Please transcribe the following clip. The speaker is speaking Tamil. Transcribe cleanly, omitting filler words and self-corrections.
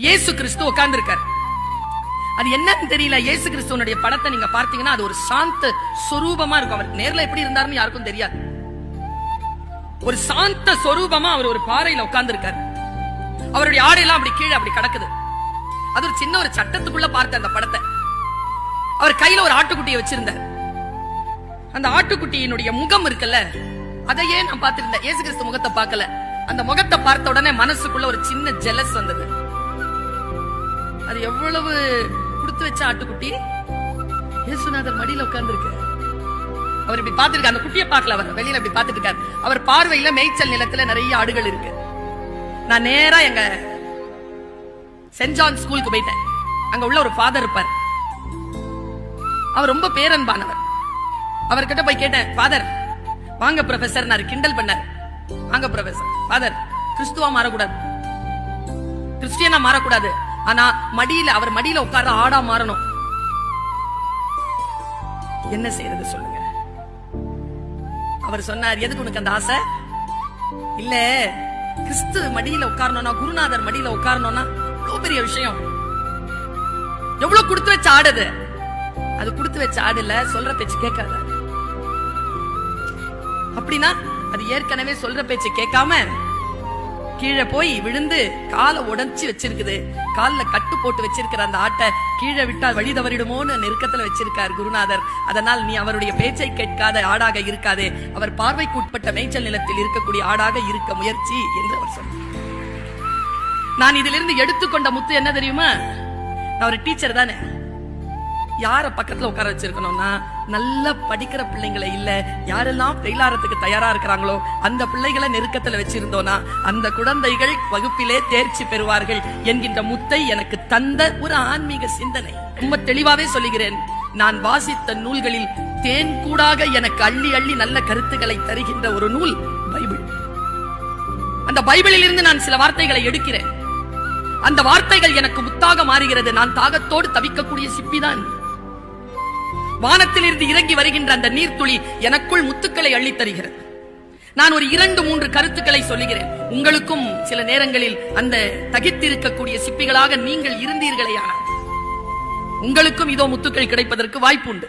இயேசு கிறிஸ்து உட்கார்ந்து இருக்கார். அது என்னன்னு தெரியல. இயேசு கிறிஸ்துவனுடைய படத்தை நீங்க பார்த்தீங்கன்னா அது ஒரு சாந்த சொரூபமா இருக்கும். அவர் நேர்ல எப்படி இருந்தாருன்னு யாருக்கும் தெரியாது. ஒரு சாந்த சொரூபமா அவர் ஒரு பாறையில உட்கார்ந்து இருக்காரு. அவருடைய ஆடையெல்லாம் அப்படி கீழே அப்படி கிடக்குது. அது ஒரு சின்ன ஒரு சட்டத்துக்குள்ள பார்த்த அந்த படத்தை. அவர் கையில ஒரு ஆட்டுக்குட்டியை வச்சிருந்தார். அந்த ஆட்டுக்குட்டியினுடைய முகம் இருக்குல்ல, அதையே நான் பார்த்திருந்தேன். இயேசு கிறிஸ்து முகத்தை பார்க்கல. அந்த முகத்தை பார்த்த உடனே மனசுக்குள்ள ஒரு சின்ன ஜெலஸ் வந்தது. அது எவ்வளவு கொடுத்து வச்ச ஆட்டுக்குட்டி, இயேசுநாதர் மடியில உட்கார்ந்து இருக்கு. அவர் இப்படி பார்த்திருக்காரு. அந்த குட்டியை பார்க்கல, அவர் வெளியில இப்படி பார்த்துட்டு இருக்காரு. அவர் பார்வையில மேய்ச்சல் நிலத்துல நிறைய ஆடுகள் இருக்கு. நான் நேரா எங்க சென்ட் ஜான் ஸ்கூலுக்கு போயிட்டேன். அங்க உள்ள ஒரு ஃபாதர் இருப்பார். அவர் ரொம்ப பேரன்பானவர். அவர்கிட்ட போய் கேட்டேன், ஃபாதர் வாங்க ப்ரொஃபசர். நான் கிண்டல் பண்ணார். வாங்க ப்ரொஃபசர். ஃபாதர், கிறிஸ்துவா மாறக்கூடாது, கிறிஸ்டியனா மாறக்கூடாது, ஆனா மடியில அவர் மடியில உட்கார்ற ஆடா மாறணும். என்ன செய்யறது சொல்லுங்க. அவர் சொன்னார், எதுக்கு உனக்கு அந்த ஆசை? இல்ல, கிறிஸ்து மடியில உட்காரணும்னா, குருநாதர் மடியில உட்காரணும்னா எவ்வளவு பெரிய விஷயம். எவ்வளவு கொடுத்து வச்ச ஆடுது. அது கொடுத்து வச்ச ஆடு இல்ல, சொல்ற பேச்சு கேட்காத. அப்படின்னா அது ஏற்கனவே சொல்ற பேச்சு கேட்காம கீழே போய் விழுந்து காலை உடைச்சு வச்சிருக்குது. காலில் கட்டு போட்டு வச்சிருக்கிற அந்த ஆட்டை கீழே விட்டால் வழி தவறிடுமோன்னு நெருக்கத்துல வச்சிருக்கார் குருநாதர். அதனால் நீ அவருடைய பேச்சை கேட்காத ஆடாக இருக்காதே, அவர் பார்வைக்கு உட்பட்ட மேய்ச்சல் நிலத்தில் இருக்கக்கூடிய ஆடாக இருக்க முயற்சி என்று அவர் சொன்னார். நான் இதிலிருந்து எடுத்துக்கொண்ட முத்து என்ன தெரியுமா? நான் ஒரு டீச்சர் தானே. யார பக்கத்துல உட்கார வச்சிருக்கணும்னா, நல்லா படிக்கிற பிள்ளைங்களை இல்ல, யாரெல்லாம் ஃபெயிலாறதுக்கு தயாரா இருக்கிறாங்களோ அந்த பிள்ளைகளை நெருக்கத்துல வச்சிருந்தோம்னா அந்த குழந்தைகள் வகுப்பிலே தேர்ச்சி பெறுவார்கள் என்கின்ற முத்தை எனக்கு தந்த ஒரு ஆன்மீக சிந்தனை. ரொம்ப தெளிவாவே சொல்லுகிறேன். நான் வாசித்த நூல்களில் தேன் கூடாக எனக்கு அள்ளி அள்ளி நல்ல கருத்துக்களை தருகின்ற ஒரு நூல் பைபிள். அந்த பைபிளில் இருந்து நான் சில வார்த்தைகளை எடுக்கிறேன். அந்த வார்த்தைகள் எனக்கு முத்தாக மாறுகிறது. நான் தாகத்தோடு தவிக்கக்கூடிய சிப்பிதான். வானத்திலிருந்து இறங்கி வருகின்ற அந்த நீர்த்துளி எனக்குள் முத்துக்களை அள்ளி தருகிறது. நான் ஒரு 2-3 கருத்துக்களை சொல்லுகிறேன். உங்களுக்கும் சில நேரங்களில் அந்த தகித்திருக்கக்கூடிய சிப்பிகளாக நீங்கள் இருந்தீர்களே, ஆனால் உங்களுக்கும் இதோ முத்துக்கள் கிடைப்பதற்கு வாய்ப்பு உண்டு.